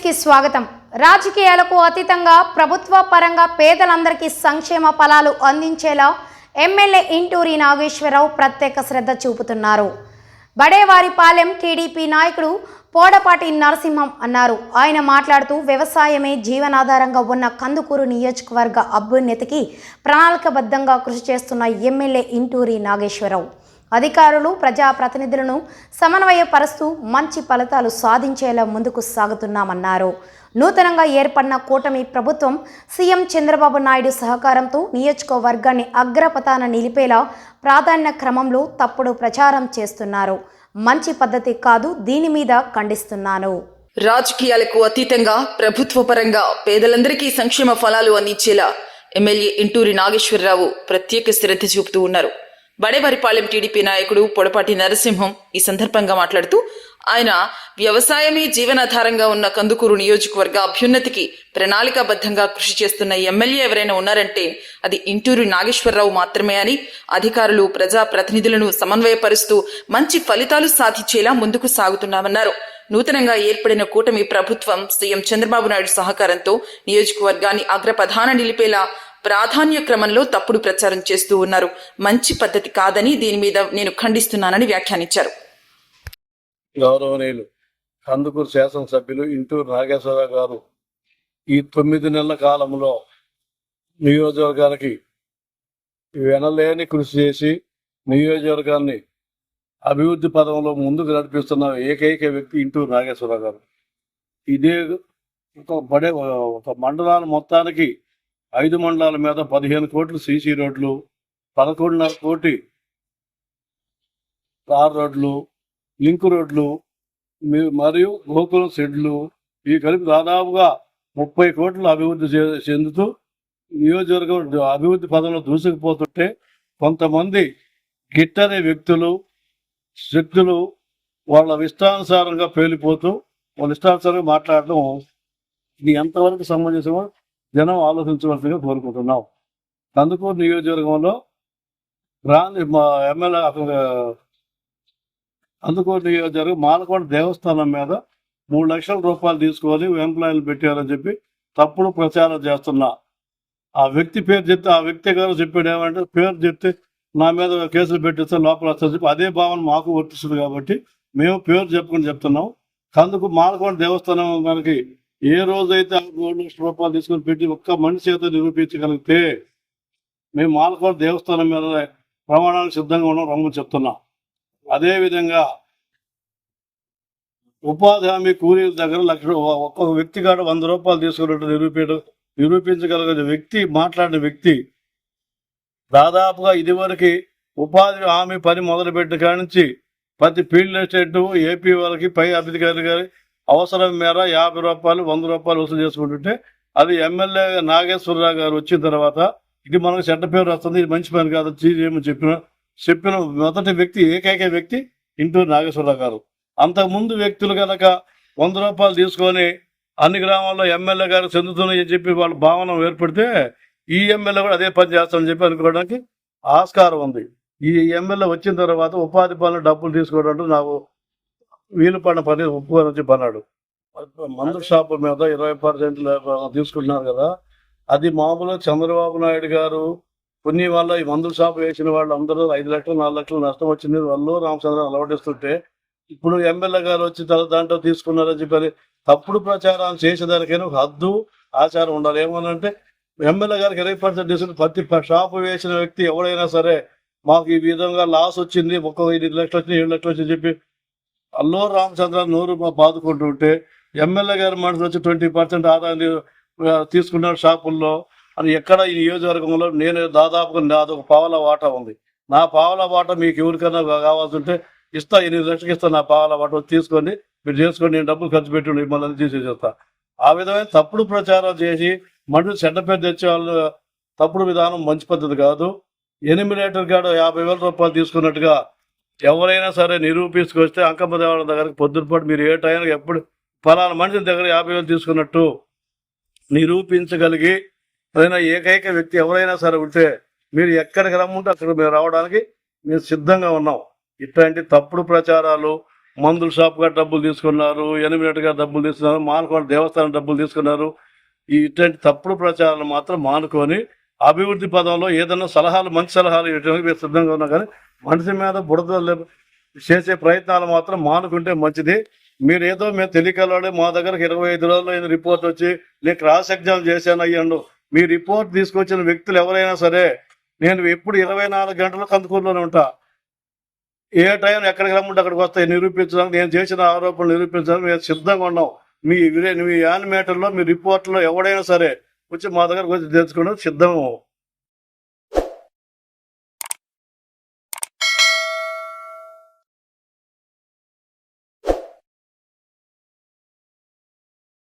కి స్వాగతం. రాజకీయాలకు అతీతంగా ప్రభుత్వ పరంగా పేదలందరికీ సంక్షేమ ఫలాలు అందించేలా ఎమ్మెల్యే ఇంటూరి నాగేశ్వరరావు ప్రత్యేక శ్రద్ధ చూపుతున్నారు. బడేవారిపాలెం టీడీపీ నాయకుడు పోడపాటి నరసింహం అన్నారు. ఆయన మాట్లాడుతూ వ్యవసాయమే జీవనాధారంగా ఉన్న కందుకూరు నియోజకవర్గ అభ్యున్నతికి ప్రణాళికబద్ధంగా కృషి చేస్తున్న ఎమ్మెల్యే ఇంటూరి నాగేశ్వరరావు అధికారులు ప్రజాప్రతినిధులను సమన్వయపరుస్తూ మంచి ఫలితాలు సాధించేలా ముందుకు సాగుతున్నామన్నారు. నూతనంగా ఏర్పడిన కూటమి ప్రభుత్వం సీఎం చంద్రబాబు నాయుడు సహకారంతో నియోజకవర్గాన్ని అగ్రపథాన నిలిపేలా ప్రాధాన్య క్రమంలో తప్పుడు ప్రచారం చేస్తున్నారు. మంచి పద్ధతి కాదు, దీని మీద ఖండిస్తున్నాను. రాజకీయాలకు అతీతంగా ప్రభుత్వ పరంగా పేదలందరికీ సంక్షేమ ఫలాలు అందించేలా ఎమ్మెల్యే ఇంటూరి నాగేశ్వరరావు ప్రత్యేక శ్రద్ధ చూపుతూ ఉన్నారు. బడేవారిపాలెం టీడీపీ నాయకుడు పొడపాటి నరసింహం ఈ సందర్భంగా మాట్లాడుతూ ఆయన వ్యవసాయమే జీవనాధారంగా ఉన్న కందుకూరు నియోజకవర్గ అభ్యున్నతికి ప్రణాళికాబద్ధంగా కృషి చేస్తున్న ఎమ్మెల్యే ఎవరైనా ఉన్నారంటే అది ఇంటూరి నాగేశ్వరరావు మాత్రమే అని, అధికారులు ప్రజాప్రతినిధులను సమన్వయపరుస్తూ మంచి ఫలితాలు సాధించేలా ముందుకు సాగుతున్నామన్నారు. నూతనంగా ఏర్పడిన కూటమి ప్రభుత్వం సీఎం చంద్రబాబు నాయుడు సహకారంతో నియోజకవర్గాన్ని అగ్రప్రధాన నిలిపేలా ప్రాధాన్య క్రమంలో తప్పుడు ప్రచారం చేస్తూ ఉన్నారు. మంచి పద్ధతి కాదని, దీని మీద నేను ఖండిస్తున్నానని వ్యాఖ్యానించారు. గౌరవనీయులు కందుకూరు శాసనసభ్యులు ఇంటూరు నాగేశ్వరరావు గారు ఈ 9 నెలల కాలంలో నియోజకవర్గానికి వినలేని కృషి చేసి నియోజకవర్గాన్ని అభివృద్ధి పదంలో ముందుకు నడిపిస్తున్న ఏకైక వ్యక్తి ఇంటూరు నాగేశ్వరరావు గారు. ఇదే ఒక మండలాల మొత్తానికి 5 మండలాల మీద 15 కోట్లు సీసీ రోడ్లు, 11.5 కోటి తార్ రోడ్లు, లింక్ రోడ్లు మరియు గోకులం షెడ్లు ఈ కలిపి దాదాపుగా 30 కోట్లు అభివృద్ధి చెందుతూ నియోజకవర్గం అభివృద్ధి పదంలో దూసుకుపోతుంటే కొంతమంది గిట్టని వ్యక్తులు శక్తులు వాళ్ళ ఇష్టానుసారంగా పేలిపోతూ వాళ్ళ ఇష్టానుసారంగా మాట్లాడడం ఇది ఎంతవరకు సంబంధించమో జనం ఆలోచించవలసిందిగా కోరుకుంటున్నాం. కందుకూరు నియోజకవర్గంలో ఎమ్మెల్యే కందుకూరు నియోజకవర్గం మాలకొండ దేవస్థానం మీద 3 లక్షల రూపాయలు తీసుకొని ఎంప్లాయీలు పెట్టారని చెప్పి తప్పుడు ప్రచారం చేస్తున్నా ఆ వ్యక్తి పేరు చెప్తే ఆ వ్యక్తి గారు చెప్పాడు ఏమంటే పేరు చెప్తే నా మీద కేసులు పెట్టిస్తే లోపల వస్తుంది చెప్పి అదే భావన మాకు వర్తిస్తుంది కాబట్టి మేము పేరు చెప్పుకొని చెప్తున్నాం. కందుకు మాలకొండ దేవస్థానం మనకి ఏ రోజైతే 3 లక్షల రూపాయలు తీసుకొని పెట్టి ఒక్క మనిషి చేత నిరూపించగలిగితే మేము మాలకొండ దేవస్థానం మీద ప్రమాణాలకు సిద్ధంగా ఉన్నాం రమ్మని చెప్తున్నాం. అదేవిధంగా ఉపాధి హామీ కూలీల దగ్గర ఒక్కొక్క వ్యక్తి కాడ 100 రూపాయలు తీసుకున్నట్టు నిరూపించగలిగిన వ్యక్తి మాట్లాడిన వ్యక్తి దాదాపుగా ఇదివరకు ఉపాధి హామీ పని మొదలుపెట్టిన కాడి నుంచి ప్రతి ఫీల్డ్ ఎస్టేట్ ఏపీ వాళ్ళకి పై అధికారి గారి అవసరం మేర 50 రూపాయలు 100 రూపాయలు వసూలు చేసుకుంటుంటే అది ఎమ్మెల్యే నాగేశ్వరరావు గారు వచ్చిన తర్వాత ఇది మనకు చెడ్డ పేరు వస్తుంది, ఇది మంచి పని కాదు చేయమని చెప్పిన మొదటి వ్యక్తి ఏకైక వ్యక్తి ఇంటూరి నాగేశ్వరరావు గారు. అంతకుముందు వ్యక్తులు కనుక 100 రూపాయలు తీసుకొని అన్ని గ్రామాల్లో ఎమ్మెల్యే గారు చెందుతున్నాయని చెప్పి వాళ్ళ భావన ఏర్పడితే ఈ ఎమ్మెల్యే కూడా అదే పని చేస్తామని చెప్పి అనుకోవడానికి ఆస్కారం ఉంది. ఈ ఎమ్మెల్యే వచ్చిన తర్వాత ఉపాధి పనులు డబ్బులు తీసుకోవడం నాకు వీలు పడిన పని ఒప్పుకోని చెప్పి అన్నాడు. మందు షాపుల మీద 20% తీసుకుంటున్నారు కదా, అది మామూలుగా చంద్రబాబు నాయుడు గారు పుణ్యం వల్ల ఈ మందుల షాపు వేసిన వాళ్ళు అందరూ 5 లక్షలు 4 లక్షలు నష్టం వచ్చింది వాళ్ళు రామచంద్ర అలవాటిస్తుంటే ఇప్పుడు ఎమ్మెల్యే గారు వచ్చి దాంట్లో తీసుకున్నారని చెప్పి తప్పుడు ప్రచారం చేసేదానికైనా ఒక హద్దు ఆచారం ఉండాలి. ఏమనంటే ఎమ్మెల్యే గారికి 20% తీసుకుని ప్రతి షాపు వేసిన వ్యక్తి ఎవడైనా సరే మాకు ఈ విధంగా లాస్ వచ్చింది, ఒక్కొక్క 5 లక్షలు వచ్చింది 7 లక్షలు వచ్చి చెప్పి అల్లూరు రామచంద్ర నూరు బాదుకుంటుంటే ఎమ్మెల్యే గారి మనసు వచ్చి 20% ఆదాయం తీసుకున్నాడు షాపుల్లో అని ఎక్కడ ఈ నియోజకవర్గంలో నేను దాదాపుగా నాది ఒక పావల వాటా ఉంది. నా పావల వాటా మీకు ఎవరికైనా కావాల్సి ఉంటే ఇస్తా, 8 లక్షలకి ఇస్తా, నా పావల వాటా తీసుకొని మీరు చేసుకొని నేను డబ్బులు ఖర్చు పెట్టి మిమ్మల్ని తీసేస్తా. ఆ విధమైన తప్పుడు ప్రచారం చేసి మనుషులు చెడ్డ పేరు తెచ్చే వాళ్ళు తప్పుడు విధానం మంచి పద్ధతి కాదు. ఎనిమినేటర్ కాడ 50,000 రూపాయలు తీసుకున్నట్టుగా ఎవరైనా సరే నిరూపించుకొస్తే అంకమ్మ దేవాలయం దగ్గరికి పొద్దునపాటు మీరు ఏ టైంకి ఎప్పుడు ఫలానా మనిషి దగ్గర 50,000 తీసుకున్నట్టు నిరూపించగలిగి ఏకైక వ్యక్తి ఎవరైనా సరే ఉంటే మీరు ఎక్కడికి రమ్ముంటే అక్కడ మేము రావడానికి మేము సిద్ధంగా ఉన్నాం. ఇట్లాంటి తప్పుడు ప్రచారాలు మందుల షాప్గా డబ్బులు తీసుకున్నారు, ఎనిమినట్టుగా డబ్బులు తీసుకున్నారు, మానుకోని దేవస్థానం డబ్బులు తీసుకున్నారు. ఇటువంటి తప్పుడు ప్రచారాలు మాత్రం మానుకొని అభివృద్ధి పదంలో ఏదైనా సలహాలు, మంచి సలహాలు ఇవ్వడానికి మేము సిద్ధంగా ఉన్నాం. కానీ మనిషి మీద బుడద చేసే ప్రయత్నాలు మాత్రం మానుకుంటే మంచిది. మీరు ఏదో మేము తెలియకలాడే మా దగ్గరకు 25 రోజులు అయిన రిపోర్ట్ వచ్చి నేను క్రాస్ ఎగ్జామ్ చేశాను అయ్యాను. మీ రిపోర్ట్ తీసుకొచ్చిన వ్యక్తులు ఎవరైనా సరే, నేను ఎప్పుడు 24 గంటలు కందుకూరులోనే ఉంటా. ఏ టైం ఎక్కడికి రమ్మంటే అక్కడికి వస్తాయి నిరూపించడానికి, నేను చేసిన ఆరోపణలు నిరూపించడానికి మేము సిద్ధంగా ఉన్నాం. మీ యానిమేటర్లో మీ రిపోర్ట్లో ఎవడైనా సరే వచ్చి మా దగ్గరకు వచ్చి తెలుసుకోవడం సిద్ధము.